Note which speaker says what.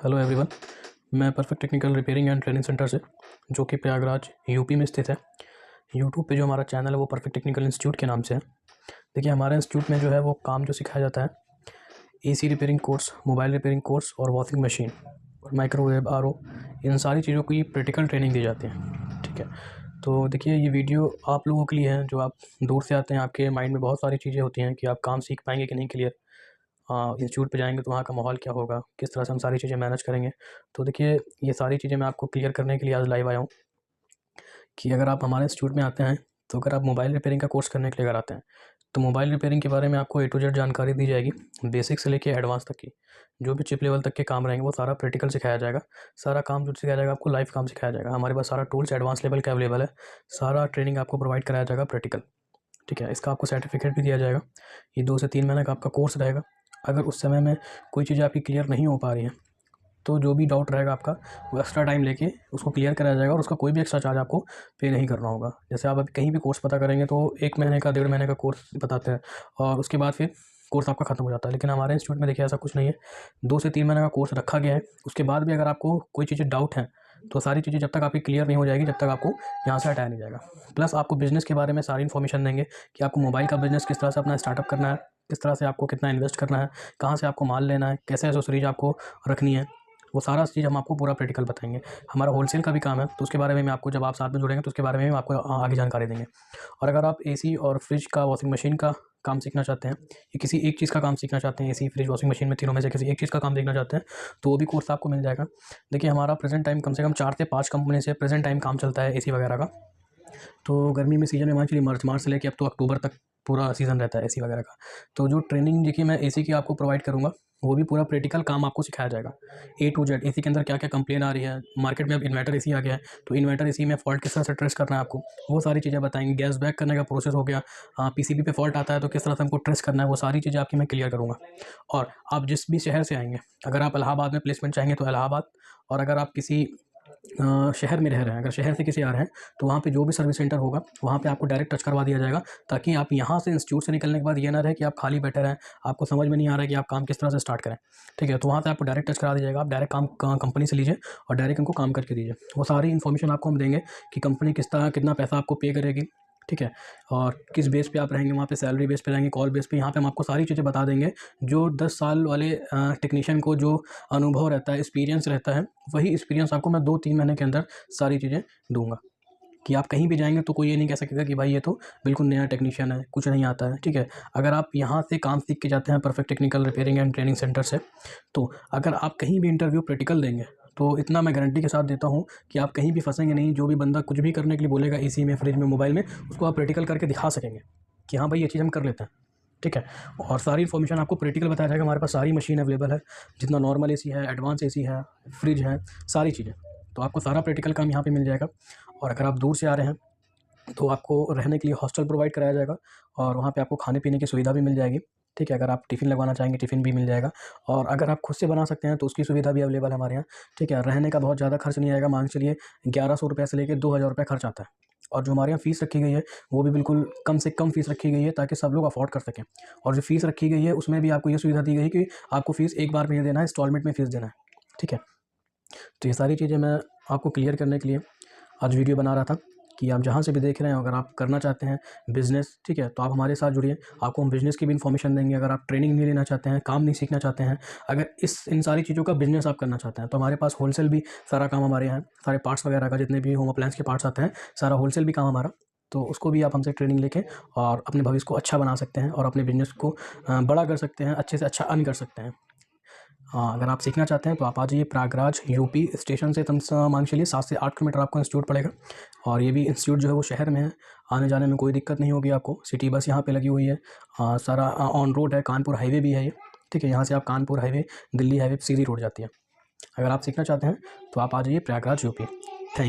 Speaker 1: Hello everyone. मैं perfect technical repairing and training centre से, जो कि प्रयागराज यूपी में स्थित है। यूट्यूब पे जो हमारा चैनल है वो परफेक्ट टेक्निकल इंस्टीट्यूट के नाम से है। देखिए, हमारे इंस्टीट्यूट में जो है वो काम जो सिखाया जाता है, AC repairing course, mobile repairing course और वॉशिंग मशीन और माइक्रोवेव, आरओ, इन सारी चीज़ों की प्रैक्टिकल ट्रेनिंग दी जाती है। ठीक है, तो देखिए ये वीडियो आप लोगों के लिए है जो आप दूर से आते हैं। आपके माइंड में बहुत सारी चीज़ें होती हैं कि आप काम सीख पाएंगे कि नहीं क्लियर, इंस्टीट्यूट पे जाएँगे तो वहाँ का माहौल क्या होगा, किस तरह से हम सारी चीज़ें मैनेज करेंगे। तो देखिए, ये सारी चीज़ें मैं आपको क्लियर करने के लिए आज लाइव आया हूँ कि अगर आप हमारे इंस्टीट्यूट में आते हैं, तो अगर आप मोबाइल रिपेयरिंग का कोर्स करने के लिए अगर आते हैं, तो मोबाइल रिपेयरिंग के बारे में आपको ए टू जेड जानकारी दी जाएगी, बेसिक से लेके एडवांस तक की। जो भी चिप लेवल तक के काम रहेंगे वो सारा प्रैक्टिकल सिखाया जाएगा। सारा काम जो सिखाया जाएगा आपको लाइव काम सिखाया जाएगा। हमारे पास सारा टूल्स एडवांस लेवल का अवेलेबल है। सारा ट्रेनिंग आपको प्रोवाइड कराया जाएगा प्रैक्टिकल। ठीक है, इसका आपको सर्टिफिकेट भी दिया जाएगा। ये 2 से 3 महीने का आपका कोर्स रहेगा। अगर उस समय में कोई चीज़ें आपकी क्लियर नहीं हो पा रही हैं, तो जो भी डाउट रहेगा आपका, वो एक्स्ट्रा टाइम लेके उसको क्लियर कराया जाएगा और उसका कोई भी एक्स्ट्रा चार्ज आपको पे नहीं करना होगा। जैसे आप अभी कहीं भी कोर्स पता करेंगे तो 1 महीने का, 1.5 महीने का कोर्स बताते हैं और उसके बाद फिर कोर्स आपका खत्म हो जाता है। लेकिन हमारे इंस्टीट्यूट में देखिए ऐसा कुछ नहीं है। 2 से 3 महीने का कोर्स रखा गया है। उसके बाद भी अगर आपको कोई चीज़ें डाउट हैं, तो सारी चीज़ें जब तक आपकी क्लियर नहीं हो जाएगी, जब तक आपको यहाँ से हटाया नहीं जाएगा। प्लस आपको बिज़नेस के बारे में सारी इन्फॉर्मेशन देंगे कि आपको मोबाइल का बिज़नेस किस तरह से अपना स्टार्टअप करना है, किस तरह से आपको कितना इन्वेस्ट करना है, कहाँ से आपको माल लेना है, कैसे एसेसरीज आपको रखनी है। वो सारा चीज़ हम आपको पूरा प्रैक्टिकल बताएंगे। हमारा होलसेल का भी काम है, तो उसके बारे में आपको, जब आप साथ में जुड़ेंगे तो उसके बारे में आपको आगे जानकारी देंगे। और अगर आप एसी और फ्रिज का, वॉशिंग मशीन का काम सीखना चाहते हैं, या किसी एक चीज़ का काम सीखना चाहते हैं, एसी, फ्रिज, वॉशिंग मशीन में तीनों में से किसी एक चीज़ का काम सीखना चाहते हैं, तो वो भी कोर्स आपको मिल जाएगा। देखिए, हमारा प्रेजेंट टाइम कम से कम 4 से 5 कंपनी से प्रेजेंट टाइम काम चलता है एसी वगैरह का। तो गर्मी में सीज़न में मान चलिए मार्च से लेके अब तो अक्टूबर तक पूरा सीज़न रहता है एसी वगैरह का। तो जो ट्रेनिंग देखिए मैं एसी की आपको प्रोवाइड करूँगा, वो भी पूरा प्रैक्टिकल काम आपको सिखाया जाएगा, ए टू जेड। एसी के अंदर क्या-क्या कंप्लेन आ रही है, मार्केट में अब इन्वर्टर एसी आ गया है, तो इन्वर्टर एसी में फ़ॉल्ट किस तरह से ट्रेस करना है आपको, वो सारी चीज़ें बताएँगे। गैस बैक करने का प्रोसेस हो गया, पीसीबी पे फ़ॉल्ट आता है तो किस तरह से हमको ट्रेस करना है, वो सारी चीज़ें आपकी मैं क्लियर करूँगा। और आप जिस भी शहर से आएँगे, अगर आप इलाहाबाद में प्लेसमेंट चाहेंगे तो इलाहाबाद, और अगर आप किसी शहर में रह रहे हैं, अगर शहर से किसी आ रहे हैं, तो वहाँ पे जो भी सर्विस सेंटर होगा, वहाँ पे आपको डायरेक्ट टच करवा दिया जाएगा, ताकि आप यहाँ से इंस्टीट्यूट से निकलने के बाद ये ना रहे कि आप खाली बैठे रहें, आपको समझ में नहीं आ रहा है कि आप काम किस तरह से स्टार्ट करें। ठीक है, तो वहाँ पे आपको डायरेक्ट टच करा दिया जाएगा। आप डायरेक्ट काम कंपनी से लीजिए और डायरेक्ट उनको काम करके दीजिए। वो सारी इन्फॉर्मेशन आपको हम देंगे कि कंपनी किस तरह कितना पैसा आपको पे करेगी। ठीक है, और किस बेस पे आप रहेंगे, वहाँ पे सैलरी बेस पे रहेंगे, कॉल बेस पे। यहाँ पे हम आपको सारी चीज़ें बता देंगे। जो 10 साल वाले टेक्नीशियन को जो अनुभव रहता है, एक्सपीरियंस रहता है, वही एक्सपीरियंस आपको मैं 2-3 महीने के अंदर सारी चीज़ें दूँगा, कि आप कहीं भी जाएँगे तो कोई ये नहीं कह सकेगा कि भाई ये तो बिल्कुल नया टेक्नीशियन है, कुछ नहीं आता है। ठीक है, अगर आप यहाँ से काम सीख के जाते हैं perfect technical repairing and training centre से, तो अगर आप कहीं भी इंटरव्यू प्रैक्टिकल देंगे, तो इतना मैं गारंटी के साथ देता हूँ कि आप कहीं भी फँसेंगे नहीं। जो भी बंदा कुछ भी करने के लिए बोलेगा एसी में, फ्रिज में, मोबाइल में, उसको आप प्रैक्टिकल करके दिखा सकेंगे कि हाँ भाई ये चीज़ हम कर लेते हैं। ठीक है, और सारी इन्फॉर्मेशन आपको प्रैक्टिकल बताया जाएगा। हमारे पास सारी मशीन अवेलेबल है, जितना नॉर्मल एसी है, एडवांस एसी है, फ्रिज है, सारी चीज़ें। तो आपको सारा प्रैक्टिकल काम यहाँ पे मिल जाएगा। और अगर आप दूर से आ रहे हैं, तो आपको रहने के लिए हॉस्टल प्रोवाइड कराया जाएगा और वहाँ पे आपको खाने-पीने की सुविधा भी मिल जाएगी। ठीक है, अगर आप टिफ़िन लगवाना चाहेंगे, टिफ़िन भी मिल जाएगा। और अगर आप खुद से बना सकते हैं, तो उसकी सुविधा भी अवेलेबल है हमारे यहाँ। ठीक है, रहने का बहुत ज़्यादा खर्च नहीं आएगा। मान के चलिए ₹1100 से लेके ₹2000 खर्च आता है। और जो हमारे यहाँ फ़ीस रखी गई है, वो भी बिल्कुल कम से कम फ़ीस रखी गई है, ताकि सब लोग अफ़ोर्ड कर सकें। और जो फ़ीस रखी गई है, उसमें भी आपको ये सुविधा दी गई है कि आपको फ़ीस एक बार में नहीं देना है, इंस्टॉलमेंट में फ़ीस देना है। ठीक है, तो ये सारी चीज़ें मैं आपको क्लियर करने के लिए आज वीडियो बना रहा था कि आप जहाँ से भी देख रहे हैं, अगर आप करना चाहते हैं बिज़नेस, ठीक है, तो आप हमारे साथ जुड़िए। आपको हम बिज़नेस की भी इन्फॉर्मेशन देंगे। अगर आप ट्रेनिंग नहीं लेना चाहते हैं, काम नहीं सीखना चाहते हैं, अगर इन सारी चीज़ों का बिज़नेस आप करना चाहते हैं, तो हमारे पास होलसेल भी सारा काम हमारे यहाँ है। सारे पार्ट्स वगैरह का, जितने भी होम अप्लायंस के पार्ट्स आते हैं, सारा होलसेल भी काम हमारा। तो उसको भी आप हमसे ट्रेनिंग लेके और अपने भविष्य को अच्छा बना सकते हैं और अपने बिज़नेस को बड़ा कर सकते हैं, अच्छे से अच्छा अर्न कर सकते हैं। हाँ, अगर आप सीखना चाहते हैं तो आप आ जाइए प्रयागराज यूपी स्टेशन से। कम से मान के चलिए 7 से 8 किलोमीटर आपको इंस्टीट्यूट पड़ेगा। और ये भी इंस्टीट्यूट जो है वो शहर में है, आने जाने में कोई दिक्कत नहीं होगी आपको। सिटी बस यहाँ पे लगी हुई है। सारा ऑन रोड है, कानपुर हाईवे भी है ये। ठीक है, यहाँ से आप कानपुर हाईवे, दिल्ली हाईवे, सीधी रोड जाती है। अगर आप सीखना चाहते हैं तो आप आ जाइए प्रयागराज यूपी।